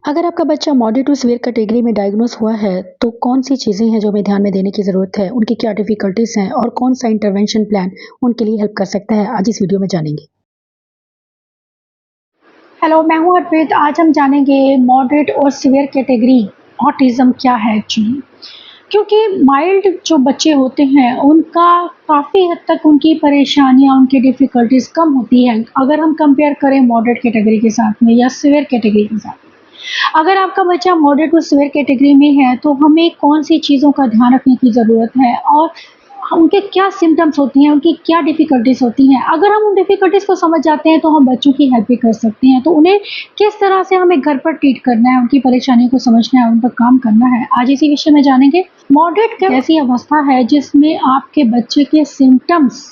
अगर आपका बच्चा मॉडरेट टू सीवियर कैटेगरी में डायग्नोज हुआ है, तो कौन-सी चीज़ें हैं जो हमें ध्यान में देने की ज़रूरत है? उनकी क्या डिफ़िकल्टीज़ हैं और कौन-सा इंटरवेंशन प्लान उनके लिए हेल्प कर सकता है? आज इस वीडियो में जानेंगे। हेलो, मैं हूँ अर्पित। आज हम जानेंगे मॉडरेट और सीवियर कैटेगरी ऑटिज़्म क्या है एक्चुअली। क्योंकि माइल्ड जो बच्चे होते हैं उनका काफ़ी हद तक उनकी परेशानियाँ, उनकी डिफ़िकल्टीज़ कम होती हैं अगर हम कंपेयर करें मॉडरेट कैटेगरी के साथ में या सीवियर कैटेगरी के साथ। अगर आपका बच्चा मॉडरेट और सीवियर कैटेगरी में है तो हमें कौन-सी चीज़ों का ध्यान रखने की ज़रूरत है और उनके क्या सिम्पटम्स होती हैं, उनकी क्या डिफ़िकल्टीज़ होती हैं। अगर हम उन डिफ़िकल्टीज़ को समझ जाते हैं तो हम बच्चों की हेल्प भी कर सकते हैं। तो उन्हें किस तरह से हमें घर पर ट्रीट करना है, उनकी परेशानियों को समझना है, उन पर काम करना है, आज इसी विषय में जानेंगे। मॉडरेट एक ऐसी अवस्था है जिसमें आपके बच्चे के सिम्पटम्स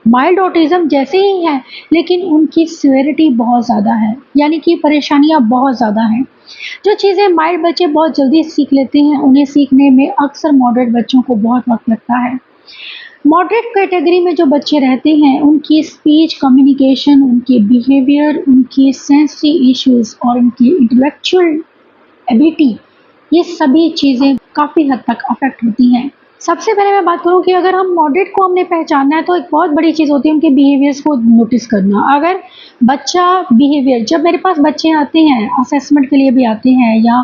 माइल्ड ऑटिज़्म जैसे ही हैं, लेकिन उनकी सीवियरिटी बहुत ज़्यादा है, यानी कि परेशानियाँ बहुत ज़्यादा हैं। जो चीज़ें माइल्ड बच्चे बहुत जल्दी सीख लेते हैं, उन्हें सीखने में अक्सर मॉडरेट बच्चों को बहुत वक़्त लगता है। मॉडरेट कैटेगरी में जो बच्चे रहते हैं, उनकी स्पीच, कम्युनिकेशन, उनके बिहेवियर, उनकी सेंसरी इश्यूज़ और उनकी इंटेलेक्चुअल एबिलिटी, ये सभी चीज़ें काफ़ी हद तक अफ़ेक्ट होती हैं। सबसे पहले मैं बात करूँ कि अगर हम मॉडरेट को हमने पहचानना है तो एक बहुत बड़ी चीज़ होती है उनके बिहेवियर्स को नोटिस करना। अगर बच्चा बिहेवियर जब मेरे पास बच्चे आते हैं, असेसमेंट के लिए भी आते हैं या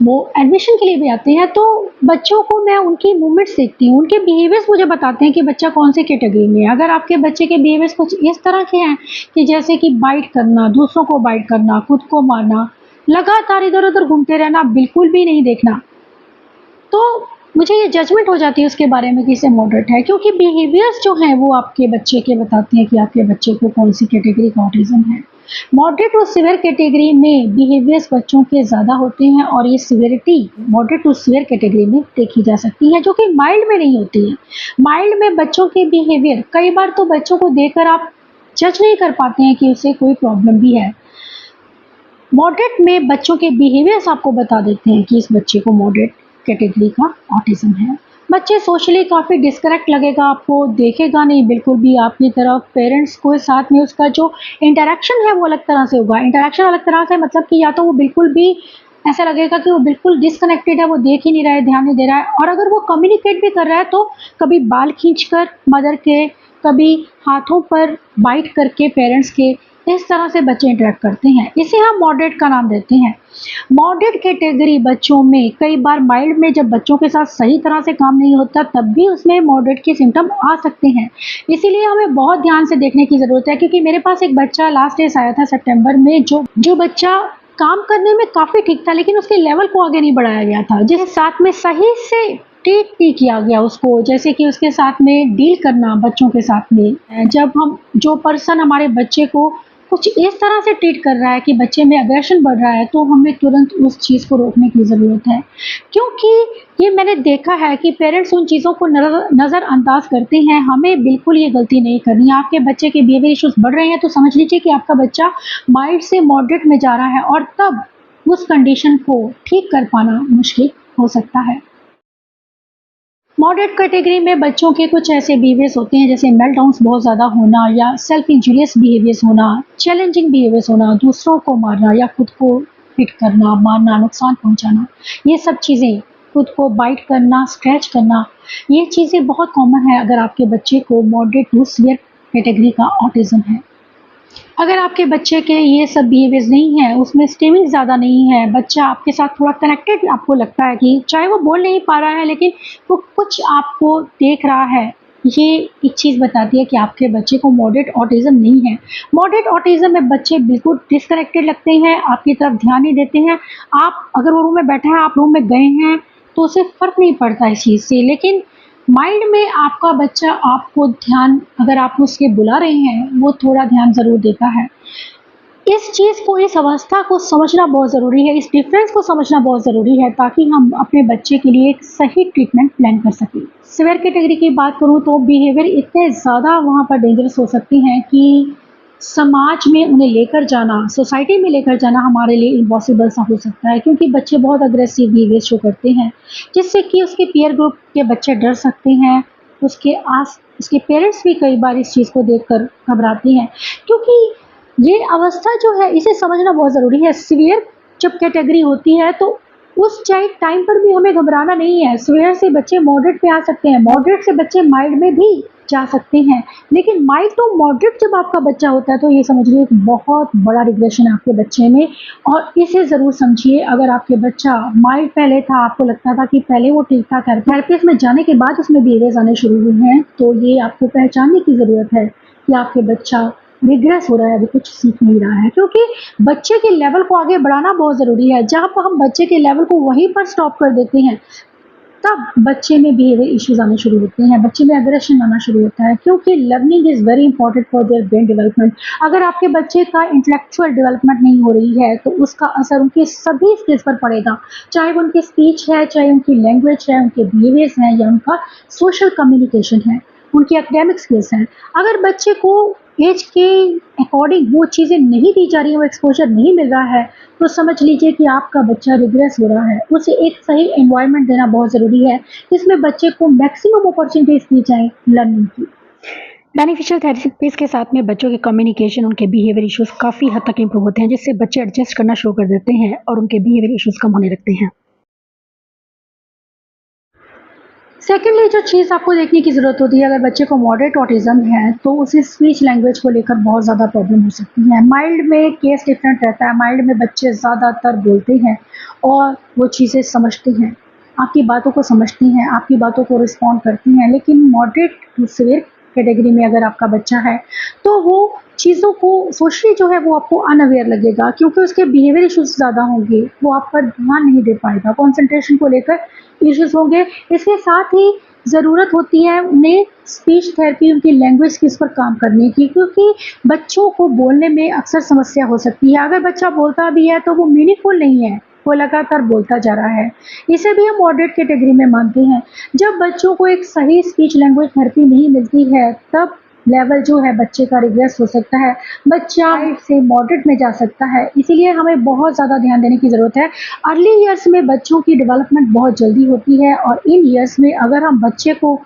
वो एडमिशन के लिए भी आते हैं, तो बच्चों को मैं उनकी मूवमेंट्स देखती हूँ, उनके बिहेवियर्स मुझे बताते हैं कि बच्चा कौन से कैटेगरी में है। अगर आपके बच्चे के बिहेवियर्स कुछ इस तरह के हैं कि जैसे कि बाइट करना, दूसरों को बाइट करना, खुद को मारना, लगातार इधर-उधर घूमते रहना, बिल्कुल भी नहीं देखना, तो मुझे ये जजमेंट हो जाती है उसके बारे में कि इसे मॉडरेट है, क्योंकि बिहेवियर्स जो हैं वो आपके बच्चे के बताते हैं कि आपके बच्चे को कौन-सी कैटेगरी का ऑटिज़्म है। मॉडरेट और सीवियर कैटेगरी में बिहेवियर्स बच्चों के ज़्यादा होते हैं और ये severity moderate to severe category में देखी जा सकती है, जो कि माइल्ड में नहीं होती है। माइल्ड में बच्चों के बिहेवियर कई बार तो बच्चों को देखकर आप जज नहीं कर पाते हैं कि उसे कोई प्रॉब्लम भी है। मॉडरेट में बच्चों के बिहेवियर्स आपको बता देते हैं कि इस बच्चे को मॉडरेट कैटेगरी का ऑटिज़्म है। बच्चे सोशली काफ़ी डिस्कनेक्ट लगेगा आपको, देखेगा नहीं बिल्कुल भी आपकी तरफ, पेरेंट्स को साथ में उसका जो इंटरैक्शन है वो अलग तरह से होगा। इंटरैक्शन अलग तरह से मतलब कि या तो वो बिल्कुल भी ऐसा लगेगा कि वो बिल्कुल डिस्कनेक्टेड है, वो देख ही नहीं रहा है, ध्यान नहीं दे रहा है, और अगर वो कम्युनिकेट भी कर रहा है तो कभी बाल खींचकर मदर के, कभी हाथों पर बाइट करके पेरेंट्स के, इस तरह से बच्चे इंटरैक्ट करते हैं। इसे हम मॉडरेट का नाम देते हैं। मॉडरेट कैटेगरी बच्चों में कई बार माइल्ड में जब बच्चों के साथ सही तरह से काम नहीं होता तब भी उसमें मॉडरेट के सिम्पटम आ सकते हैं। इसीलिए हमें बहुत ध्यान से देखने की ज़रूरत है, क्योंकि मेरे पास एक बच्चा लास्ट डेज़ आया था सितंबर में, जो बच्चा काम करने में काफ़ी ठीक था, लेकिन उसके लेवल को आगे नहीं बढ़ाया गया था, जिसके साथ में सही से ट्रीट नहीं किया गया उसको, जैसे कि उसके साथ में डील करना बच्चों के साथ में। जब हम जो पर्सन हमारे बच्चे को कुछ इस तरह से ट्रीट कर रहा है कि बच्चे में अग्रेशन बढ़ रहा है, तो हमें तुरंत उस चीज़ को रोकने की ज़रूरत है। क्योंकि ये मैंने देखा है कि पेरेंट्स उन चीज़ों को नज़रअंदाज करते हैं। हमें बिल्कुल ये गलती नहीं करनी है। आपके बच्चे के बिहेवियर इश्यूज़ बढ़ रहे हैं तो समझ लीजिए कि आपका बच्चा माइल्ड से मॉडरेट में जा रहा है, और तब उस कंडीशन को ठीक कर पाना मुश्किल हो सकता है। मॉडरेट कैटेगरी में बच्चों के कुछ ऐसे बिहेवियर्स होते हैं जैसे मेल्टडाउन्स बहुत ज़्यादा होना या सेल्फ इंजूरियस बिहेवियर्स होना, चैलेंजिंग बिहेवियर्स होना, दूसरों को मारना या खुद को हिट करना, मारना, नुकसान पहुंचाना, ये सब चीज़ें, खुद को बाइट करना, स्क्रैच करना, ये चीज़ें बहुत कॉमन है अगर आपके बच्चे को मॉडरेट टू सीवियर कैटेगरी का ऑटिज़्म है। अगर आपके बच्चे के ये सब बिहेवियर्स नहीं हैं, उसमें स्ट्रीमिंग ज़्यादा नहीं है, बच्चा आपके साथ थोड़ा कनेक्टेड आपको लगता है कि चाहे वो बोल नहीं पा रहा है लेकिन वो कुछ आपको देख रहा है, ये एक चीज़ बताती है कि आपके बच्चे को मॉडरेट ऑटिज़्म नहीं है। मॉडरेट ऑटिज़्म में बच्चे बिल्कुल डिस्कनेक्टेड लगते हैं, आपकी तरफ ध्यान नहीं देते हैं। आप अगर वो रूम में बैठा है, आप रूम में गए हैं, तो उसे फ़र्क नहीं पड़ता इस चीज़ से। लेकिन माइंड में आपका बच्चा आपको ध्यान, अगर आप उसके बुला रहे हैं, वो थोड़ा ध्यान ज़रूर देता है। इस चीज़ को, इस अवस्था को समझना बहुत ज़रूरी है, इस डिफ़रेंस को समझना बहुत ज़रूरी है, ताकि हम अपने बच्चे के लिए एक सही ट्रीटमेंट प्लान कर सकें। सीवियर कैटेगरी की बात करूँ तो बिहेवियर इतने ज़्यादा वहाँ पर डेंजरस हो सकते हैं कि समाज में उन्हें लेकर जाना, सोसाइटी में लेकर जाना हमारे लिए इम्पॉसिबल सा हो सकता है, क्योंकि बच्चे बहुत अग्रेसिव बिहेवियर शो करते हैं, जिससे कि उसके पीयर ग्रुप के बच्चे डर सकते हैं। उसके पेरेंट्स भी कई बार इस चीज़ को देखकर घबराते हैं, क्योंकि ये अवस्था जो है इसे समझना बहुत ज़रूरी है। सीवियर जब कैटेगरी होती है तो उस टाइम पर भी हमें घबराना नहीं है। सीवियर से बच्चे मॉडरेट पे आ सकते हैं, मॉडरेट से बच्चे माइल्ड में भी जा सकते हैं। लेकिन माइल्ड टू मॉडरेट जब आपका बच्चा होता है तो ये समझिए एक बहुत बड़ा रिग्रेशन है आपके बच्चे में, और इसे ज़रूर समझिए। अगर आपके बच्चा माइल्ड पहले था, आपको लगता था कि पहले वो ठीक-ठाक है, थेरेपिस्ट में जाने के बाद उसमें बिहेवियर्स आने शुरू हुए हैं, तो ये आपको पहचानने की ज़रूरत है कि आपके बच्चा रिग्रेस हो रहा है, अभी कुछ सीख नहीं रहा है। क्योंकि बच्चे के लेवल को आगे बढ़ाना बहुत ज़रूरी है। जहाँ पर हम बच्चे के लेवल को वहीं पर स्टॉप कर देते हैं, तब बच्चे में बिहेवियर इश्यूज आने शुरू होते हैं, बच्चे में एग्रेशन आना शुरू होता है। क्योंकि learning is very important for their brain development. अगर आपके बच्चे का इंटेलेक्चुअल डेवलपमेंट नहीं हो रही है तो उसका असर उनके सभी स्किल्स पर पड़ेगा, चाहे वो उनकी स्पीच है, चाहे उनकी लैंग्वेज है, उनके बिहेवियर्स हैं, या उनका सोशल कम्युनिकेशन है, उनकी एकेडमिक स्किल्स हैं। अगर बच्चे को एज के अकॉर्डिंग वो चीज़ें नहीं दी जा रही हैं, वो एक्सपोजर नहीं मिल रहा है, तो समझ लीजिए कि आपका बच्चा रिग्रेस हो रहा है। उसे एक सही एनवायरनमेंट देना बहुत ज़रूरी है, जिसमें बच्चे को मैक्सिमम अपॉर्चुनिटीज़ दी जाएँ लर्निंग की। बेनिफिशियल थेरेपीज़ के साथ में बच्चों के कम्युनिकेशन, उनके बिहेवियर इश्यूज़ काफ़ी हद तक इम्प्रूव होते हैं, जिससे बच्चे एडजस्ट करना शुरू कर देते हैं और उनके बिहेवियर इश्यूज़ कम होने लगते हैं। सेकेंडली जो चीज़ आपको देखने की ज़रूरत होती है, अगर बच्चे को मॉडरेट ऑटिज़्म है तो उसे स्पीच लैंग्वेज को लेकर बहुत ज़्यादा प्रॉब्लम हो सकती है। माइल्ड में केस डिफरेंट रहता है, माइल्ड में बच्चे ज़्यादातर बोलते हैं और वो चीज़ें समझते हैं, आपकी बातों को समझती हैं, आपकी बातों को रिस्पॉन्ड करती हैं। लेकिन मॉडरेट टू सीवियर कैटेगरी में अगर आपका बच्चा है तो वो चीज़ों को सोशली जो है वो आपको अनअवेयर लगेगा, क्योंकि उसके बिहेवियर इश्यूज़ ज़्यादा होंगे, वो आप पर ध्यान नहीं दे पाएगा, कंसंट्रेशन को लेकर इश्यूज़ होंगे। इसके साथ ही ज़रूरत होती है उन्हें स्पीच थेरेपी, उनकी लैंग्वेज स्किल्स पर काम करने की, क्योंकि बच्चों को बोलने में अक्सर समस्या हो सकती है। अगर बच्चा बोलता भी है तो वो मीनिंगफुल नहीं है, वो लगातार बोलता जा रहा है। इसे भी हम मॉडरेट कैटेगरी में मानते हैं। जब बच्चों को एक सही स्पीच लैंग्वेज थेरेपी नहीं मिलती है, तब लेवल जो है बच्चे का रिग्रेस हो सकता है, बच्चा माइल्ड से मॉडरेट में जा सकता है। इसीलिए हमें बहुत ज़्यादा ध्यान देने की ज़रूरत है। अर्ली ईयर्स में बच्चों की डेवलपमेंट बहुत जल्दी होती है, और इन ईयर्स में अगर हम बच्चे को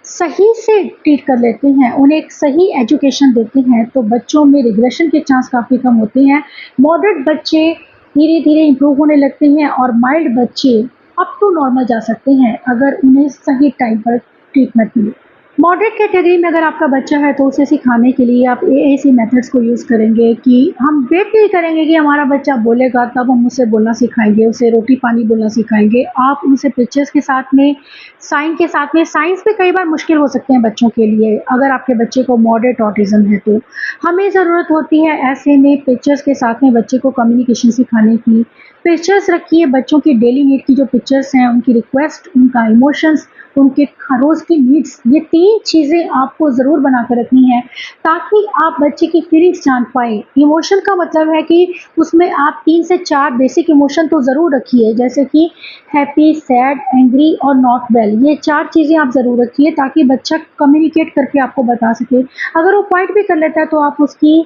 सही से ट्रीट कर लेते हैं, उन्हें एक सही एजुकेशन देते हैं, तो बच्चों में रिग्रेशन के चांस काफ़ी कम होते हैं। मॉडरेट बच्चे धीरे-धीरे इम्प्रूव होने लगते हैं और माइल्ड बच्चे अप टू नॉर्मल जा सकते हैं, अगर उन्हें सही टाइम पर ट्रीटमेंट मिले। मॉडरेट कैटेगरी में अगर आपका बच्चा है तो उसे सिखाने के लिए आप एएसी मेथड्स को यूज़ करेंगे कि हम वेट नहीं करेंगे कि हमारा बच्चा बोलेगा तब हम उसे बोलना सिखाएंगे, उसे रोटी पानी बोलना सिखाएंगे। आप उनसे पिक्चर्स के साथ में, साइन के साथ में, साइंस भी कई बार मुश्किल हो सकते हैं बच्चों के लिए अगर आपके बच्चे को मॉडरेट ऑटिज़्म है तो। हमें ज़रूरत होती है ऐसे में पिक्चर्स के साथ में बच्चे को कम्युनिकेशन सिखाने की। पिक्चर्स रखिए, बच्चों की डेली नीड की जो पिक्चर्स हैं, उनकी रिक्वेस्ट, उनका इमोशंस, उनके रोज़ की नीड्स, ये 3 चीज़ें आपको ज़रूर बना कर रखनी है, ताकि आप बच्चे की फीलिंग्स जान पाएँ। इमोशन का मतलब है कि उसमें आप 3 से 4 बेसिक इमोशन तो ज़रूर रखिए, जैसे कि हैप्पी, सैड, एंग्री और नॉट वेल। ये 4 चीज़ें आप ज़रूर रखिए ताकि बच्चा कम्युनिकेट करके आपको बता सके। अगर वो पॉइंट भी कर लेता है तो आप उसकी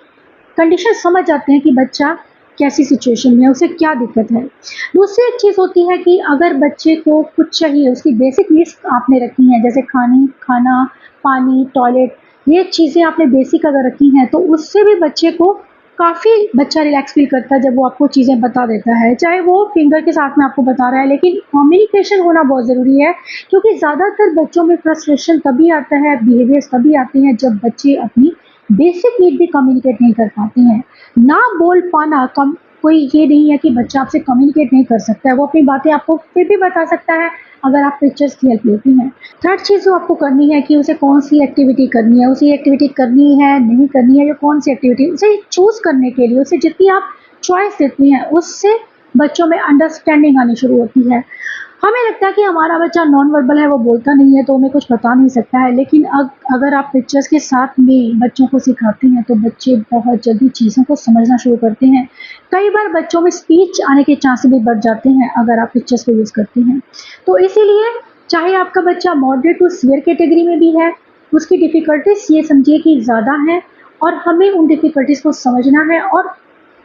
कंडीशन समझ जाते हैं कि बच्चा कैसी सिचुएशन में है, उसे क्या दिक्कत है। दूसरी एक चीज़ होती है कि अगर बच्चे को कुछ चाहिए, उसकी बेसिक नीड्स आपने रखी हैं, जैसे खाना, पानी, टॉयलेट, ये चीज़ें आपने बेसिक अगर रखी हैं, तो उससे भी बच्चे को काफ़ी बच्चा रिलैक्स फ़ील करता है जब वो आपको चीज़ें बता देता है। चाहे वो फिंगर के साथ में आपको बता रहा है, लेकिन कम्युनिकेशन होना बहुत ज़रूरी है, क्योंकि ज़्यादातर बच्चों में फ्रस्ट्रेशन तभी आता है, बिहेवियर्स तभी आते हैं जब बच्चे अपनी बेसिक नीड भी कम्युनिकेट नहीं कर पाते हैं। ना बोल पाना कम कोई ये नहीं है कि बच्चा आपसे कम्युनिकेट नहीं कर सकता है, वो अपनी बातें आपको फिर भी बता सकता है अगर आप पिक्चर्स की हेल्प लेती हैं। थर्ड चीज़ जो आपको करनी है कि उसे कौन-सी एक्टिविटी करनी है, उसे ये एक्टिविटी करनी है, नहीं करनी है, या कौन-सी एक्टिविटी, उसे चूज़ करने के लिए उसे जितनी आप चॉइस देती हैं, उससे बच्चों में अंडरस्टैंडिंग आनी शुरू होती है। हमें लगता है कि हमारा बच्चा नॉन वर्बल है, वो बोलता नहीं है, तो हमें कुछ बता नहीं सकता है, लेकिन अगर आप पिक्चर्स के साथ में बच्चों को सिखाते हैं, तो बच्चे बहुत जल्दी चीज़ों को समझना शुरू करते हैं। कई बार बच्चों में स्पीच आने के चांस भी बढ़ जाते हैं अगर आप पिक्चर्स को यूज़ करते हैं। तो इसीलिए चाहे आपका बच्चा मॉडरेट टू सीवियर कैटेगरी में भी है, उसकी डिफ़िकल्टीज़ ये समझिए कि ज़्यादा हैं, और हमें उन डिफ़िकल्टीज़ को समझना है और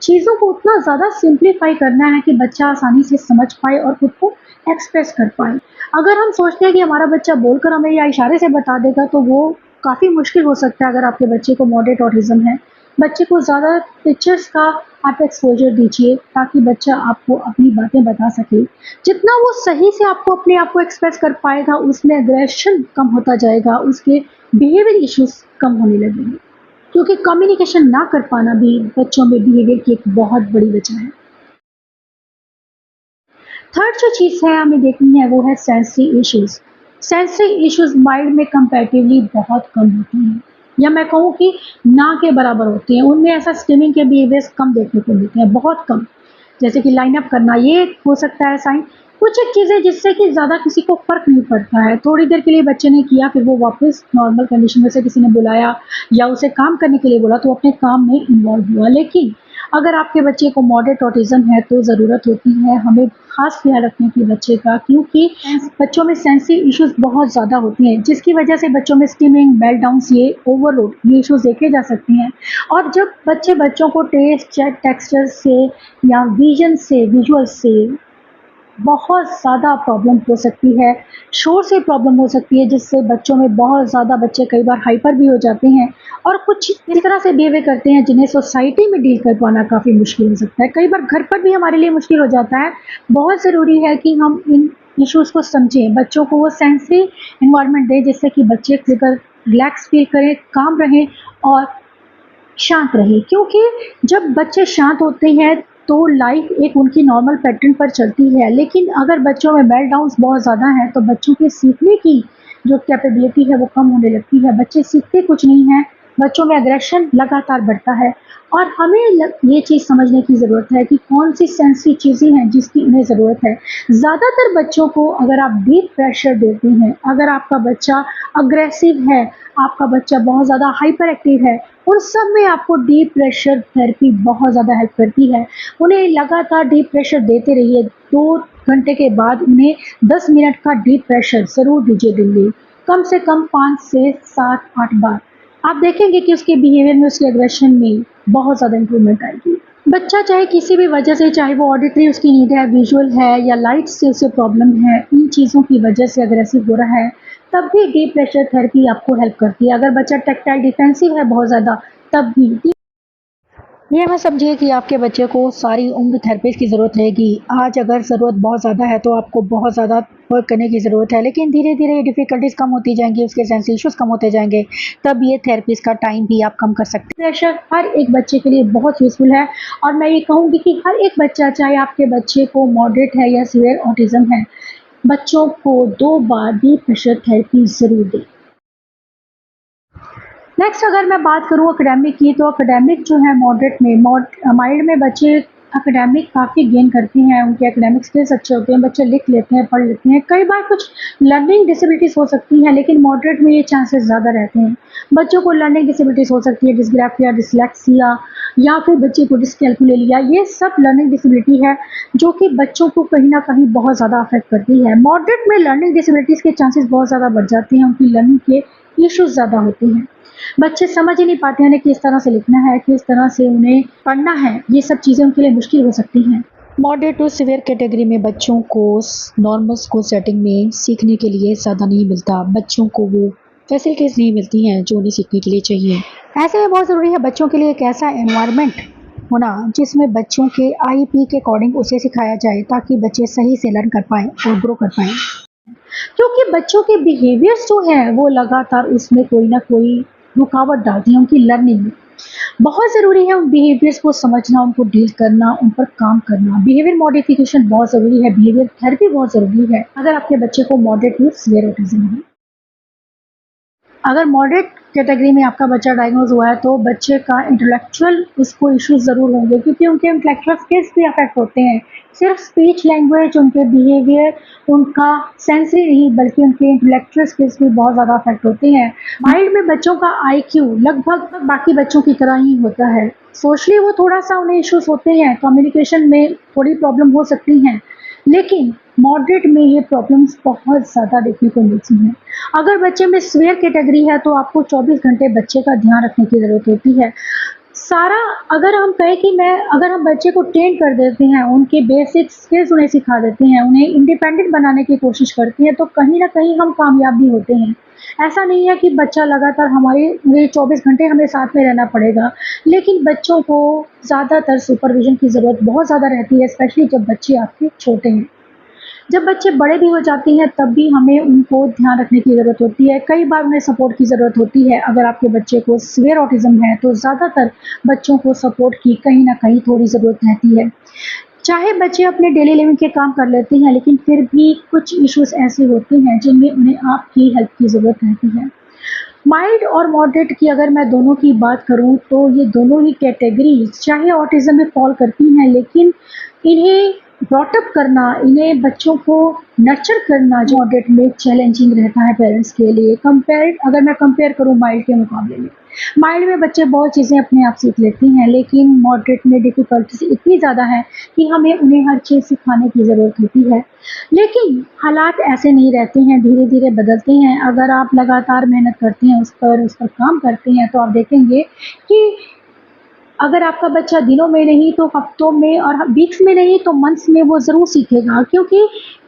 चीज़ों को उतना ज़्यादा सिंप्लीफाई करना है कि बच्चा आसानी से समझ पाए और खुद को एक्सप्रेस कर पाए। अगर हम सोचते हैं कि हमारा बच्चा बोलकर हमें या इशारे से बता देगा, तो वो काफ़ी मुश्किल हो सकता है अगर आपके बच्चे को मॉडरेट ऑटिज़्म है। बच्चे को ज़्यादा पिक्चर्स का आप एक्सपोज़र दीजिए ताकि बच्चा आपको अपनी बातें बता सके। जितना वो सही से आपको अपने आप को एक्सप्रेस कर पाएगा, उसमें एग्रेशन कम होता जाएगा, उसके बिहेवियर इश्यूज़ कम होने लगेंगे। क्योंकि कम्युनिकेशन ना कर पाना भी बच्चों में बिहेवियर की एक बहुत बड़ी वजह है। थर्ड जो चीज़ है हमें देखनी है वो है sensory issues. Sensory issues mild में कंपैरेटिवली बहुत कम होती हैं, या मैं कहूँ कि ना के बराबर होती हैं। उनमें ऐसा स्किमिंग के बिहेवियर्स कम देखने को मिलते हैं, बहुत कम। जैसे कि लाइन अप करना, ये हो सकता है साइन। कुछ एक चीज़ें जिससे कि ज़्यादा किसी को फ़र्क नहीं पड़ता है। थोड़ी देर के लिए बच्चे ने किया, फिर वो वापस नॉर्मल कंडीशन में से किसी ने बुलाया या उसे काम करने के लिए बोला तो अपने काम में इन्वॉल्व हुआ। लेकिन अगर आपके बच्चे को मॉडरेट ऑटिज़्म है तो ज़रूरत होती है हमें खास ख्याल रखने की बच्चे का, क्योंकि बच्चों में सेंसरी इश्यूज़ बहुत ज़्यादा होती हैं, जिसकी वजह से बच्चों में स्किमिंग, मेल्टडाउन्स, ये ओवरलोड, ये इश्यूज़ देखे जा सकते हैं। और जब बच्चों को टेस्ट या टेक्सचर से या विज़न से, विजुअल से बहुत ज़्यादा प्रॉब्लम हो सकती है, शोर से प्रॉब्लम हो सकती है, जिससे बच्चों में बहुत ज़्यादा बच्चे कई बार हाइपर भी हो जाते हैं और कुछ इस तरह से बिहेवियर करते हैं जिन्हें सोसाइटी में डील कर पाना काफ़ी मुश्किल हो सकता है। कई बार घर पर भी हमारे लिए मुश्किल हो जाता है। बहुत ज़रूरी है कि हम इन इश्यूज़ को समझें, बच्चों को वो सेंसरी एनवायरनमेंट दें जिससे कि बच्चे खुलकर रिलैक्स फील करें, काम रहें और शांत रहे, क्योंकि जब बच्चे शांत होते हैं तो लाइफ एक उनकी नॉर्मल पैटर्न पर चलती है। लेकिन अगर बच्चों में मेल्टडाउन्स बहुत ज़्यादा हैं तो बच्चों के सीखने की जो कैपेबिलिटी है वो कम होने लगती है। बच्चे सीखते कुछ नहीं हैं, बच्चों में एग्रेशन लगातार बढ़ता है। और हमें ये चीज़ समझने की ज़रूरत है कि कौन सी सेंसरी चीज़ें हैं जिसकी इन्हें ज़रूरत है। ज़्यादातर बच्चों को अगर आप डीप प्रेशर देते हैं, अगर आपका बच्चा अग्रेसिव है, आपका बच्चा बहुत ज़्यादा हाइपर एक्टिव है, उन सब में आपको डीप प्रेशर थेरेपी बहुत ज़्यादा हेल्प करती है। उन्हें लगातार डीप प्रेशर देते रहिए, 2 घंटे के बाद उन्हें 10 मिनट का डीप प्रेशर ज़रूर दीजिए दिन में, कम से कम 5 से 7-8 बार। आप देखेंगे कि उसके बिहेवियर में, उसके एग्रेशन में बहुत ज़्यादा इम्प्रूवमेंट आएगी। बच्चा चाहे किसी भी वजह से, चाहे वो ऑडिटरी उसकी नीड है, विजुअल है या लाइट से उसे प्रॉब्लम है, इन चीज़ों की वजह से अग्रेसिव हो रहा है, तब भी डीप प्रेशर थेरेपी आपको हेल्प करती है। अगर बच्चा टैक्टाइल डिफेंसिव है बहुत ज़्यादा, तब भी ये मत समझिए कि आपके बच्चे को सारी उम्र थेरेपिस्ट की ज़रूरत रहेगी। आज अगर ज़रूरत बहुत ज़्यादा है तो आपको बहुत ज़्यादा वर्क करने की ज़रूरत है, लेकिन धीरे-धीरे ये डिफ़िकल्टीज़ कम होती जाएँगी, उसके सेंस इश्यूज़ कम होते जाएँगे, तब ये थेरेपिस्ट का टाइम भी आप कम कर सकते हैं। प्रेशर हर एक बच्चे के लिए बहुत यूज़फुल है और मैं ये कहूँगी कि हर एक बच्चा, चाहे आपके बच्चे को मॉडरेट है या सीवियर ऑटिज़्म है, बच्चों को 2 बार डीप प्रेशर थेरेपी ज़रूर दें। नेक्स्ट अगर मैं बात करूँ एकेडमिक की, तो एकेडमिक जो है मॉडरेट में माइल्ड में बच्चे एकेडमिक काफ़ी गेन करते हैं, उनके एकेडमिक स्किल्स अच्छे होते हैं, बच्चे लिख लेते हैं, पढ़ लेते हैं। कई बार कुछ लर्निंग डिसेबिलिटीज़ हो सकती हैं, लेकिन मॉडरेट में ये चांसेस ज़्यादा रहते हैं। बच्चों को लर्निंग डिसेबिलिटीज़ हो सकती है, डिस्ग्राफिया, डिस्लेक्सिया या फिर बच्चे को डिस्कैल्कुलिया, ये सब लर्निंग डिसेबिलिटी है जो कि बच्चों को कहीं न कहीं बहुत ज़्यादा अफेक्ट करती है। मॉडरेट में लर्निंग डिसेबिलिटीज़ के चांसेस बहुत ज़्यादा बढ़ जाते हैं, उनकी लर्निंग के इश्यूज़ ज़्यादा होते हैं। बच्चे समझ ही नहीं पाते हैं उन्हें किस तरह से लिखना है, किस तरह से उन्हें पढ़ना है, ये सब चीज़ें उनके लिए मुश्किल हो सकती हैं। मॉडरेट टू सीवियर कैटेगरी में बच्चों को नॉर्मल स्कूल सेटिंग में सीखने के लिए ज़्यादा नहीं मिलता, बच्चों को वो फैसिलिटीज़ नहीं मिलती हैं जो उन्हें सीखने के लिए चाहिए। ऐसे में बहुत ज़रूरी है बच्चों के लिए एक ऐसा एनवायरनमेंट होना जिसमें बच्चों के आईपी के अकॉर्डिंग उसे सिखाया जाए, ताकि बच्चे सही से लर्न कर पाएँ और ग्रो कर पाएँ। क्योंकि बच्चों के बिहेवियर्स जो हैं वो लगातार उसमें कोई ना कोई रुकावट डालती हैं उनकी लर्निंग में। बहुत ज़रूरी है उन बिहेवियर्स को समझना, उनको डील करना, उन पर काम करना। बिहेवियर मॉडिफिकेशन बहुत ज़रूरी है, बिहेवियर थेरेपी बहुत ज़रूरी है अगर आपके बच्चे को मॉडरेट या सीवियर ऑटिज़्म है। अगर मॉडरेट कैटेगरी में आपका बच्चा डायग्नोज हुआ है तो बच्चे का इंटेलेक्चुअल उसको इश्यूज ज़रूर होंगे, क्योंकि उनके इंटेलेक्चुअल स्किल्स भी अफेक्ट होते हैं। सिर्फ स्पीच लैंग्वेज, उनके बिहेवियर, उनका सेंसरी नहीं बल्कि उनके इंटेलेक्चुअल स्किल्स भी बहुत ज़्यादा अफेक्ट होते हैं। माइल्ड में बच्चों का आईक्यू लगभग बाकी बच्चों की तरह ही होता है। सोशली वो थोड़ा सा उन्हें इश्यूज होते हैं, कम्युनिकेशन में थोड़ी प्रॉब्लम हो सकती हैं, लेकिन मॉडरेट में ये प्रॉब्लम्स बहुत ज़्यादा देखने को मिलती हैं। अगर बच्चे में सीवियर कैटेगरी है तो आपको 24 घंटे बच्चे का ध्यान रखने की ज़रूरत होती है। सारा अगर हम कहें कि अगर हम बच्चे को ट्रेन कर देते हैं, उनके बेसिक स्किल्स उन्हें सिखा देते हैं, उन्हें इंडिपेंडेंट बनाने की कोशिश करते हैं, तो कहीं न कहीं हम कामयाब भी होते हैं। ऐसा नहीं है कि बच्चा लगातार हमारे 24 घंटे हमें साथ में रहना पड़ेगा, लेकिन बच्चों को ज़्यादातर सुपरविज़न की ज़रूरत बहुत ज़्यादा रहती है, स्पेशली जब बच्चे आपके छोटे हैं। जब बच्चे बड़े भी हो जाते हैं तब भी हमें उनको ध्यान रखने की ज़रूरत होती है। कई बार उन्हें सपोर्ट की ज़रूरत होती है। अगर आपके बच्चे को सीवियर ऑटिज़्म है तो ज़्यादातर बच्चों को सपोर्ट की कहीं न कहीं थोड़ी ज़रूरत रहती है। चाहे बच्चे अपने डेली लिविंग के काम कर लेते हैं, लेकिन फिर भी कुछ इश्यूज़ ऐसे होते हैं जिनमें उन्हें आपकी हेल्प की ज़रूरत रहती है। माइल्ड और मॉडरेट की अगर मैं दोनों की बात करूँ तो ये दोनों ही कैटेगरीज़ चाहे ऑटिज़्म में फ़ॉल करती हैं, लेकिन इन्हें ब्रॉट अप करना, इन्हें बच्चों को नर्चर करना जो मॉडरेट में चैलेंजिंग रहता है पेरेंट्स के लिए अगर मैं कंपेयर करूँ माइल्ड के मुकाबले में। माइल्ड में बच्चे बहुत चीज़ें अपने आप सीख लेते हैं, लेकिन मॉडरेट में डिफ़िकल्टीज़ इतनी ज़्यादा है कि हमें उन्हें हर चीज़ सिखाने की ज़रूरत होती है। लेकिन हालात ऐसे नहीं रहते हैं, धीरे-धीरे बदलते हैं। अगर आप लगातार मेहनत करते हैं, उस पर काम करते हैं, तो आप देखेंगे कि अगर आपका बच्चा दिनों में नहीं तो हफ्तों में और वीक्स में नहीं तो मंथ्स में वो ज़रूर सीखेगा, क्योंकि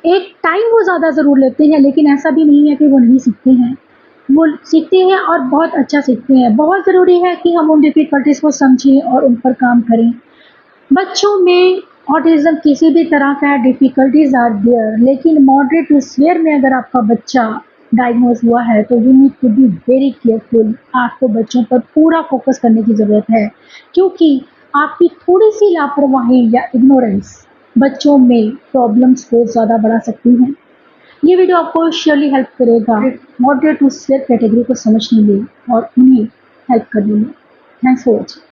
एक टाइम वो ज़्यादा ज़रूर लेते हैं, लेकिन ऐसा भी नहीं है कि वो नहीं सीखते हैं। वो सीखते हैं और बहुत अच्छा सीखते हैं। बहुत ज़रूरी है कि हम उन डिफ़िकल्टीज़ को समझें और उन पर काम करें। बच्चों में ऑटिज़्म किसी भी तरह का डिफ़िकल्टीज़ आर देयर, लेकिन मॉडरेट टू सीवियर में अगर आपका बच्चा डायग्नोज़ हुआ है तो you need to be very careful. आपको बच्चों पर पूरा फ़ोकस करने की ज़रूरत है, क्योंकि आपकी थोड़ी-सी लापरवाही या इग्नोरेंस बच्चों में प्रॉब्लम्स को ज़्यादा बढ़ा सकती हैं। ये वीडियो आपको श्योरली हेल्प करेगा मॉडरेट टू सीवियर कैटेगरी को समझने में और उन्हें हेल्प करने में। Thanks for watching.